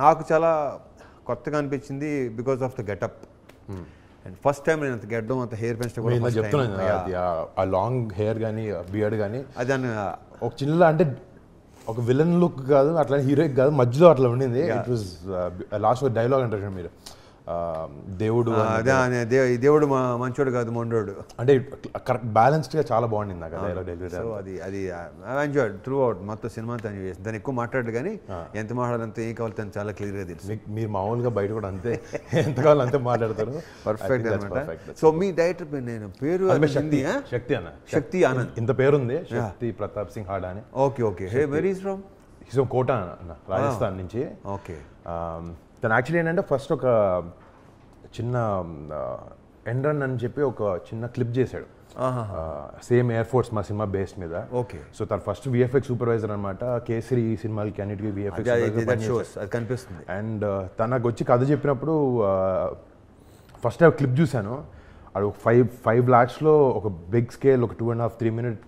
నాకు చాలా కొత్తగా అనిపించింది because of the getup. And first time నేను అంత గెడ్డం, అంత హెయిర్ పెంచడం చెప్తున్నాను. ఆ లాంగ్ హెయిర్ కానీ బియర్డ్ కానీ అది ఒక చిన్న అంటే ఒక విలన్ లుక్ కాదు, అట్లా హీరోయిక్ కాదు, మధ్యలో అట్లా ఉండింది. ఇట్ వాజ్ లాస్ట్ డైలాగ్ అంటారు మీరు, దేవుడు దేవుడు మంచోడు కాదు మొండోడు, అంటే కరెక్ట్ బ్యాలెన్స్డ్గా చాలా బాగుండింది నాకు డైలాగ్ డెలివరీ. సో అది ఎంజాయ్ త్రూ అవుట్ మొత్తం సినిమా తను చేసి. దాన్ని ఎక్కువ మాట్లాడు కానీ ఎంత మాట్లాడాలంత ఏం కావాలి తను చాలా క్లియర్గా తెలుసు. మీరు మామూలుగా బయట కూడా అంతే, ఎంత కావాలి అంతే మాట్లాడతారు. పర్ఫెక్ట్ అనమాట. సో మీ డైరెక్టర్ నేను పేరు శక్తి అన్న, శక్తి ఆనంద్, ఇంత పేరుంది, శక్తి ప్రతాప్ సింగ్ హాడా అని. Okay okay. Hey where is from? Is Kota అన్న, రాజస్థాన్ నుంచి. ఓకే. తను యాక్చువల్లీ ఏంటంటే ఫస్ట్ ఒక చిన్న ఎండ్రన్ అని చెప్పి ఒక చిన్న క్లిప్ చేశాడు, సేమ్ ఎయిర్ ఫోర్స్ మా సినిమా బేస్ మీద. ఓకే. సో తను ఫస్ట్ విఎఫ్ఎక్స్ సూపర్వైజర్ అనమాట. కేసరి ఈ సినిమాకి అన్నిటికీ విఎఫ్ఎక్స్. కనిపిస్తుంది. అండ్ తనకు వచ్చి కథ చెప్పినప్పుడు ఫస్ట్ ఆ క్లిప్ చూశాను. అది 5 lakhsలో ఒక బిగ్ స్కేల్, ఒక 2.5-3 minute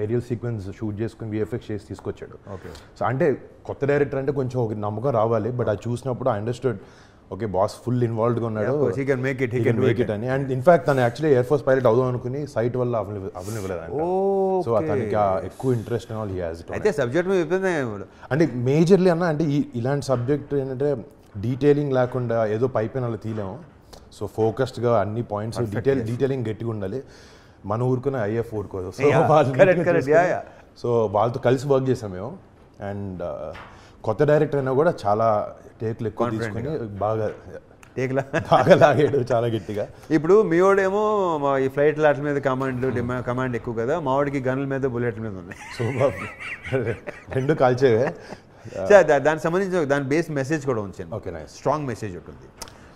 ఏరియల్ సీక్వెన్స్ షూట్ చేసుకుని విఎఫ్ఎక్స్ చేసి తీసుకొచ్చాడు. ఓకే. సో అంటే కొత్త డైరెక్టర్ అంటే కొంచెం ఒక నమ్మకం రావాలి. బట్ అది చూసినప్పుడు I understood, okay boss full ఇన్వాల్వ్గా ఉన్నాడు, he can make it అని. అండ్ ఇన్ఫాక్ట్ తను యాక్చువల్లీ ఎయిర్ ఫోర్స్ పైలట్ అవుదాం అనుకుని సైట్ వల్ల అవ్వనివ్వలేదంట. సో అతనికి ఎక్కువ interest and all he has. అయితే సబ్జెక్ట్ అంటే మేజర్లీ అన్న, అంటే ఇలాంటి సబ్జెక్ట్ ఏంటంటే డీటెయిలింగ్ లేకుండా ఏదో పైపైన అలా తీయలేము. సో ఫోకస్డ్గా అన్ని పాయింట్స్ డీటెయిలింగ్ గట్టిగా ఉండాలి. మన ఊరుకునే ఐఎఫ్ ఊరుకోదు. సో వాళ్ళతో కలిసి వర్క్ చేసాం మేము. అండ్ కొత్త డైరెక్టర్ అయినా కూడా చాలా టేక్లు ఎక్కువ తీసుకుని బాగా లాగాడు చాలా గట్టిగా. ఇప్పుడు మీ వాడేమో ఈ ఫ్లైట్ లాట్ల మీద కమాండ్ ఎక్కువ కదా, మా వాడికి గన్ల మీద బుల్లెట్ల మీద ఉన్నాయి. సో 2 కాల్చేవే. దానికి సంబంధించి దాని బేస్ మెసేజ్ కూడా ఉంచాను. Okay, nice. స్ట్రాంగ్ మెసేజ్ ఉంటుంది,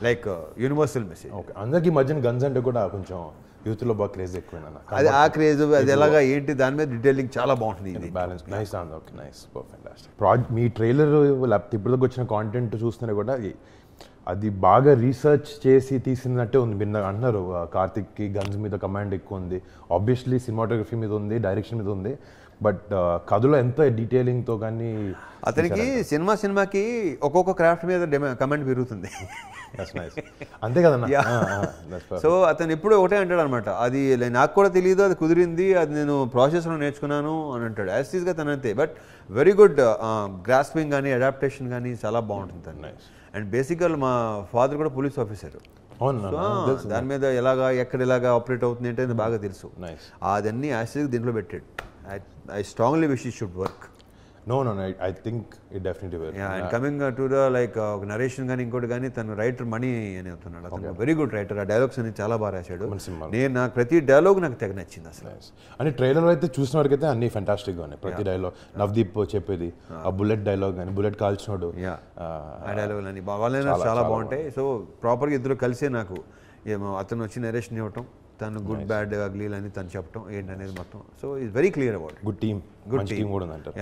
లైక్ యూనివర్సల్ మెసేజ్. ఓకే. అందరికీ మధ్యన గన్స్ అంటే కూడా కొంచెం యూత్లో బాగా క్రేజ్ ఎక్కువైనా. అది ఆ క్రేజ్ అది ఎలాగా ఏంటి దాని మీద డీటెయిలింగ్ చాలా బాగుంటుంది. Balance nice. Okay, nice, perfect. మీ ట్రైలర్ లేకపోతే ఇప్పటికి వచ్చిన కాంటెంట్ చూస్తేనే కూడా అది బాగా రీసెర్చ్ చేసి తీసినట్టే ఉంది. మీరు అంటున్నారు కార్తిక్కి గన్స్ మీద కమాండ్ ఎక్కువ ఉంది, ఆబ్వియస్లీ సినిమాటోగ్రఫీ మీద ఉంది, డైరెక్షన్ మీద ఉంది. బట్ కథలో ఎంత డీటెయిలింగ్తో కానీ అతనికి సినిమాకి ఒక్కొక్క క్రాఫ్ట్ మీద కమాండ్ పెరుగుతుంది. అంతే కదన్నా. సో అతను ఎప్పుడు ఒకటే అంటాడు అనమాట, అది నాకు కూడా తెలియదు, అది కుదిరింది, అది నేను ప్రాసెస్లో నేర్చుకున్నాను అని అంటాడు. యాస్టీస్గా తను అంతే. బట్ వెరీ గుడ్ గ్రాస్పింగ్ కానీ అడాప్టేషన్ కానీ చాలా బాగుంటుంది తను. అండ్ బేసిక్గా మా ఫాదర్ కూడా పోలీస్ ఆఫీసర్. దాని మీద ఎక్కడ ఎలాగా ఆపరేట్ అవుతుంది అంటే బాగా తెలుసు. అదన్నీ యాస్టీస్గా దీంట్లో పెట్టాడు. I strongly wish it should work. No, I think it definitely will. Yeah, and coming to the like narration కానీ ఇంకోటి కానీ తను రైటర్ మణి అని అవుతున్నాడు. అతను వెరీ గుడ్ రైటర్. ఆ డైలాగ్స్ అని చాలా బాగా రాశాడు. నాకు ప్రతి డైలాగ్ నాకు తెగ నచ్చింది అసలు. అని ట్రైలర్ అయితే చూసిన వరకు అయితే అన్ని ఫెంటాస్టిక్గా ఉన్నాయి. ప్రతి డైలాగ్ నవదీప్ చెప్పేది, ఆ బుల్లెట్ డైలాగ్ కానీ, బుల్లెట్ కాల్చినోడు, ఆ డైలాగ్ అని వాళ్ళైనా చాలా బాగుంటాయి. సో ప్రాపర్గా ఇద్దరు కలిసే నాకు అతను వచ్చి నరేషన్ ఇవ్వటం, తను గుడ్ బ్యాడ్ అగ్లీలు అని తను చెప్పడం ఏంటనేది మొత్తం. So is very clear about. Good team కూడా అంటారు.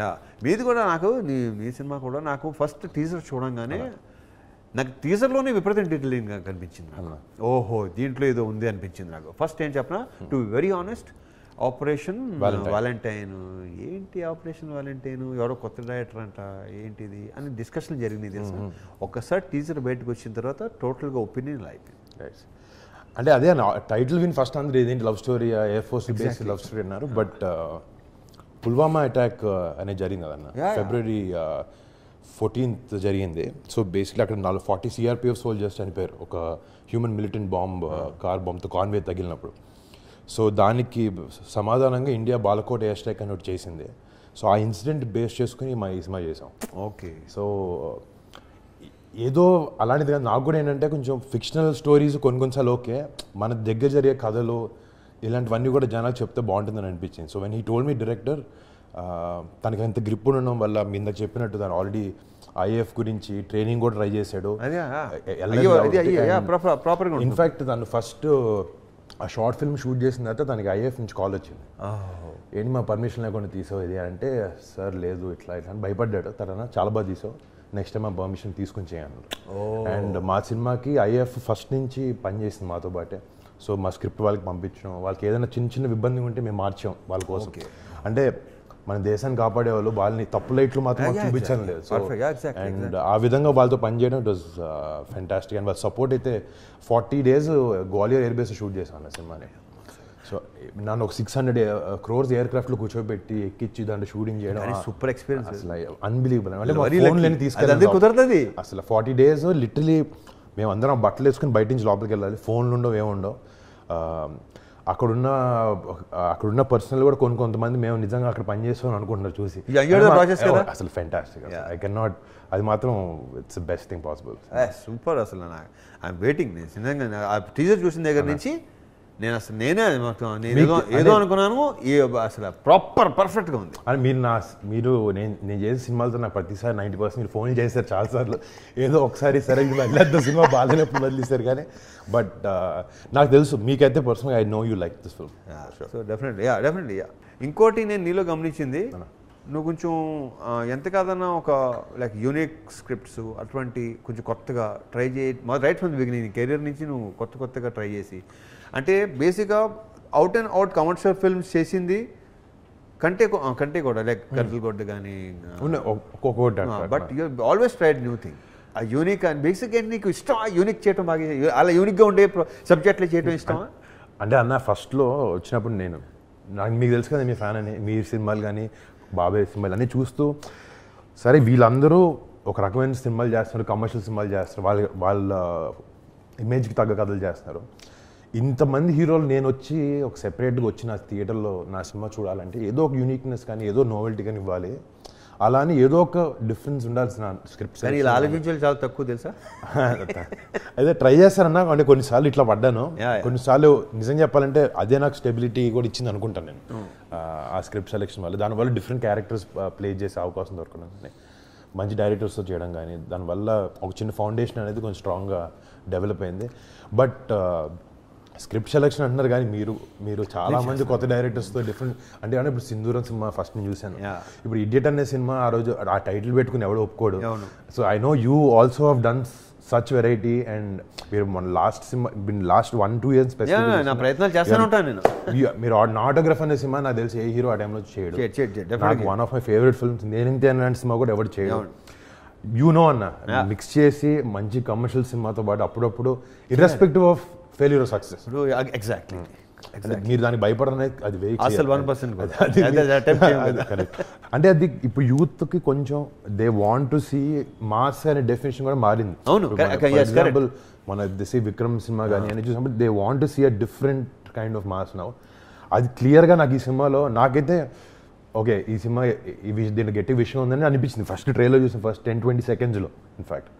మీది కూడా నాకు మీ సినిమా కూడా నాకు ఫస్ట్ టీజర్ చూడంగానే నాకు టీజర్లోనే విపరీతం డీటెయిలింగ్ కనిపించింది నాకు. ఓహో దీంట్లో ఏదో ఉంది అనిపించింది నాకు. ఫస్ట్ ఏం చెప్పిన, to be very honest, operation Valentine, ఏంటి ఆపరేషన్ వాలంటైన్, ఎవరో కొత్త డైరెక్టర్ అంట, ఏంటిది అని డిస్కషన్ జరిగినాయి తెలుసా. ఒక్కసారి టీజర్ బయటకు వచ్చిన తర్వాత టోటల్గా ఒపీనియన్ అయిపోయింది. అంటే అదే టైటిల్ విన్ ఫస్ట్ అందరూ ఇదేంటి love story, air force based love story అన్నారు. బట్ పుల్వామా అటాక్ అనేది జరిగింది కదన్న, February 14th జరిగింది. సో బేసిక్లీ అక్కడ 40 CRPF సోల్జర్స్ చనిపోయారు ఒక హ్యూమన్ మిలిటెంట్ బాంబ్, కార్ బాంబ్తో కాన్వే తగిలినప్పుడు. సో దానికి సమాధానంగా ఇండియా బాలకోట్ ఎయిర్ స్ట్రైక్ అని ఒకటి చేసింది. సో ఆ ఇన్సిడెంట్ బేస్ చేసుకుని ఈ సినిమా చేసాం. ఓకే. సో ఏదో అలాంటిది కాదు, నాకు కూడా ఏంటంటే కొంచెం ఫిక్షనల్ స్టోరీస్ కొన్నిసార్లు ఓకే, మన దగ్గర జరిగే కథలు ఇలాంటివన్నీ కూడా జనాలు చెప్తే బాగుంటుందని అనిపించింది. So when he told me director, తనకి అంత గ్రిప్ ఉండడం వల్ల మీ ఇందాక చెప్పినట్టు తను ఆల్రెడీ IAF గురించి ట్రైనింగ్ కూడా ట్రై చేశాడు. ఇన్ఫ్యాక్ట్ తను ఫస్ట్ ఆ షార్ట్ ఫిల్మ్ షూట్ చేసిన తర్వాత తనకి IAF నుంచి కాల్ వచ్చింది, ఏంటి మా పర్మిషన్ లేకుండా తీసావు ఇది అంటే, సార్ లేదు ఇట్లా ఇట్లా అని భయపడ్డాడు. తర్వాత చాలా బాగా తీసావు, నెక్స్ట్ టైం ఆ పర్మిషన్ తీసుకుని చేయను. అండ్ మా సినిమాకి IAF ఫస్ట్ నుంచి పనిచేసింది మాతో పాటే. సో మా స్క్రిప్ట్ వాళ్ళకి పంపించాం, వాళ్ళకి ఏదైనా చిన్న చిన్న ఇబ్బంది ఉంటే మేము మార్చాం వాళ్ళ కోసం. అంటే మన దేశాన్ని కాపాడేవాళ్ళు వాళ్ళని తప్పు లైట్లు మాత్రం చూపించడం లేదు. సో అండ్ ఆ విధంగా వాళ్ళతో పనిచేయడం ఇట్ వాజ్ ఫెంటాస్టిక్. అండ్ వాళ్ళ సపోర్ట్ అయితే 40 days Gwalior air base shoot చేశాను ఆ సినిమాని. సో నన్ను ఒక 600 crores ఎయిర్క్రాఫ్ట్లో కూర్చోబెట్టి ఎక్కించి దాంట్లో షూటింగ్ చేయడం సూపర్ ఎక్స్పీరియన్స్, అసలు అన్బిలీవబుల్. అంటే ఫోన్లని తీసుకెళ్ళి అసలు 40 days లిటరలీ మేము అందరం బట్టలు వేసుకుని బయట నుంచి లోపలికి వెళ్ళాలి, ఫోన్లు ఉండవు ఏముండవు. అక్కడున్న పర్సనల్ కూడా కొంతమంది మేము నిజంగా అక్కడ పనిచేస్తామని అనుకుంటున్నారు చూసి. అసలు ఫెంటాస్టిక్, ఐ కెన్ నాట్, అది మాత్రం it's the best thing possible. Super. అసలు ఐఎమ్ వెయిటింగ్. నిజంగా ఆ టీజర్ చూసిన దగ్గర నుంచి నేను అసలు నేనే ఏదో అనుకున్నాను, అసలు ప్రాపర్ పర్ఫెక్ట్గా ఉంది. అని మీరు నేను చేసే సినిమాలతో నాకు ప్రతిసారి 90% మీరు ఫోన్ చేశారు చాలాసార్లు, ఏదో ఒకసారి సరే వెళ్ళొద్దు సినిమా బాగాలేనప్పుడు వదిలేశారు. కానీ బట్ నాకు తెలుసు మీకైతే పర్సనల్గా I know you like this film. So definitely. ఇంకోటి నేను నీలో గమనించింది, నువ్వు కొంచెం ఎంత కాదన్నా ఒక లైక్ యూనిక్ స్క్రిప్ట్స్ అటువంటి కొంచెం కొత్తగా try right from the beginning career నుంచి నువ్వు కొత్తగా ట్రై చేసి, అంటే బేసిక్గా out and out commercial films చేసింది కంటే కూడా లైక్ కర్రలగొడ్డ కానీ, but you always tried new thing. ఆ యూనిక్ అండ్ బేసిక్ ఏంటి నీకు ఇష్టం, ఆ యూనిక్ చేయడం బాగా, అలా యూనిక్గా ఉండే సబ్జెక్ట్లు చేయడం ఇష్టమా? అంటే అన్న ఫస్ట్లో వచ్చినప్పుడు నాకు మీకు తెలుసు కదా మీ ఫ్యాన్ అని, మీ సినిమాలు కానీ బాబాయ్ సినిమాలు అన్నీ చూస్తూ, సరే వీళ్ళందరూ ఒక రకమైన సినిమాలు చేస్తున్నారు, కమర్షియల్ సినిమాలు చేస్తారు, వాళ్ళ ఇమేజ్కి తగ్గ కథలు చేస్తున్నారు. ఇంతమంది హీరోలు నేను వచ్చి ఒక సెపరేట్గా వచ్చి నా థియేటర్లో నా సినిమా చూడాలంటే ఏదో ఒక యూనిక్నెస్ కానీ ఏదో నోవెల్టీ కానీ ఇవ్వాలి. అలానే ఏదో ఒక డిఫరెన్స్ ఉండాల్సిన స్క్రిప్ట్స్ ఇలా ఆలోచించాలి చాలా తక్కువ తెలుసా. అదే ట్రై చేస్తారన్నా, అంటే కొన్నిసార్లు ఇట్లా పడ్డాను, కొన్నిసార్లు నిజం చెప్పాలంటే అదే నాకు స్టెబిలిటీ కూడా ఇచ్చింది అనుకుంటాను నేను ఆ స్క్రిప్ట్ సెలెక్షన్ వల్ల. దానివల్ల డిఫరెంట్ క్యారెక్టర్స్ ప్లే చేసే అవకాశం దొరకడం కానీ, మంచి డైరెక్టర్స్తో చేయడం కానీ, దానివల్ల ఒక చిన్న ఫౌండేషన్ అనేది కొంచెం స్ట్రాంగ్గా డెవలప్ అయింది. బట్ స్క్రిప్ట్ సెలెక్షన్ అంటున్నారు కానీ మీరు చాలా మంది కొత్త డైరెక్టర్స్తో డిఫరెంట్, అంటే ఇప్పుడు సింధూరం సినిమా ఫస్ట్ నేను చూశాను, ఇప్పుడు ఇడియట్ అనే సినిమా ఆ రోజు ఆ టైటిల్ పెట్టుకుని ఎవడో ఒప్పుకోడు. So I know you also have done such variety. And మీరు మన లాస్ట్ 1-2 years ప్రయత్నాలు చేస్తూనే ఉంటాను నేను. మీరు ఆటోగ్రాఫ్ అనే సినిమా నాకు తెలిసి ఏ హీరో ఆ టైంలో చేయడు. నాకు one of my favourite films. నేనింతే అలాంటి సినిమా కూడా ఎవరు చేయడు. యూనో అన్న మిక్స్ చేసి మంచి కమర్షియల్ సినిమాతో పాటు అప్పుడప్పుడు irrespective of failure success. Exactly. మీరు దానికి భయపడనేది అది అసలు 1% అంటే అది ఇప్పుడు యూత్కి కొంచెం they want to see mass అనే డెఫినేషన్ కూడా మారింది. ఎగ్జాంపుల్ మన దిస్ విక్రమ్ సినిమా కానీ అని చూసినప్పుడు they want to see a different kind of mass now. అది క్లియర్గా నాకు ఈ సినిమాలో నాకైతే ఓకే ఈ సినిమా దీని గట్టి విషయం ఉందని అనిపించింది ఫస్ట్ ట్రైలర్ చూసిన ఫస్ట్ 10-20 seconds ఇన్ఫాక్ట్.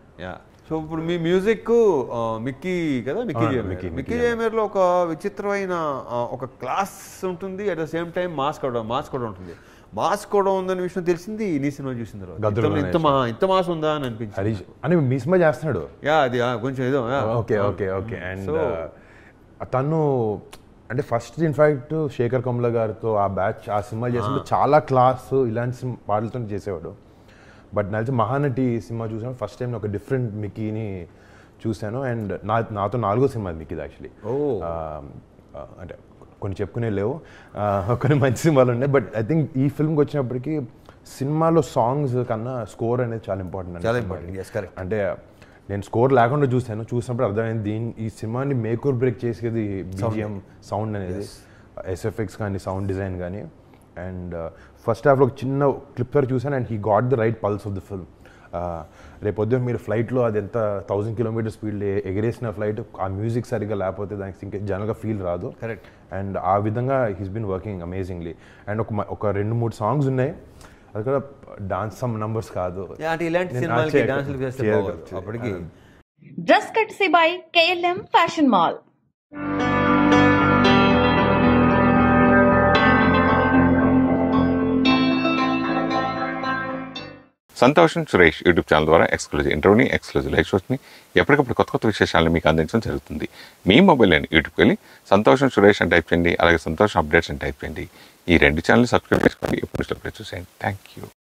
సో ఇప్పుడు మీ మ్యూజిక్ మిక్కీ కదా, మిక్కీ జేమేర్లో ఒక విచిత్రమైన ఒక క్లాస్ ఉంటుంది, at the same time mass కూడా ఉంటుంది. మాస్ కూడా ఉందనే విషయం తెలిసింది నీ సినిమా చూసిన తర్వాత. ఇంత మాస్ ఉందా అని అనిపించింది. అని మీ సినిమా చేస్తున్నాడు అది కొంచెం ఏదో ఓకే. అండ్ తను అంటే ఫస్ట్ ఇన్ఫాక్ట్ శేఖర్ కమ్ల గారితో ఆ బ్యాచ్ ఆ సినిమా చేసినప్పుడు చాలా క్లాస్ ఇలాంటి పాటలతో చేసేవాడు. బట్ నాకు మహానటి సినిమా చూసాను ఫస్ట్ టైం ఒక డిఫరెంట్ మిక్కీని చూశాను. అండ్ నాతో 4వ సినిమా మిక్కీది యాక్చువల్లీ. అంటే కొన్ని చెప్పుకునే లేవు, కొన్ని మంచి సినిమాలు ఉన్నాయి. బట్ ఐ థింక్ ఈ ఫిల్మ్కి వచ్చినప్పటికీ సినిమాలో సాంగ్స్ కన్నా స్కోర్ అనేది చాలా ఇంపార్టెంట్. అంటే నేను స్కోర్ లేకుండా చూసినప్పుడు అర్థమైంది ఈ సినిమాని మేక్ ఆర్ బ్రేక్ చేసేది BGM సౌండ్ అనేది, SFX కానీ సౌండ్ డిజైన్ కానీ. అండ్ ఫస్ట్ హాఫ్లో ఒక చిన్న క్లిప్పర్ చూసాను and he got the right pulse of the film. రేపొద్దున మీరు ఫ్లైట్లో అది ఎంత 1000 కిలోమీటర్ స్పీడ్ ఎగరేసిన ఫ్లైట్ ఆ మ్యూజిక్ సరిగ్గా లేకపోతే దానికి ఇంకా జనరల్గా ఫీల్ రాదు. కరెక్ట్. అండ్ ఆ విధంగా he's been working amazingly. And ఒక 2-3 సాంగ్స్ ఉన్నాయి, అది కూడా డాన్స్ సమ్ నంబర్స్ కాదు. Dress courtesy by KLM fashion mall. Santosham Suresh YouTube channel ద్వారా ఎక్స్క్లూజివ్ ఇంటర్వ్యూని, ఎక్స్క్లూజివ్ లైవ్ షోస్ని, ఎప్పటికప్పుడు కొత్త విశేషాలను మీకు అందించడం జరుగుతుంది. మీ మొబైల్ అని యూట్యూబ్కి వెళ్ళి సంతోషం సురేష్ అని టైప్ చేయండి, అలాగే సంతోషం అప్డేట్స్ అని టైప్ చేయండి. ఈ 2 ఛానల్ సబ్స్క్రైబ్ చేసుకోండి, ఎప్పుడు చూసేయండి. Thank you.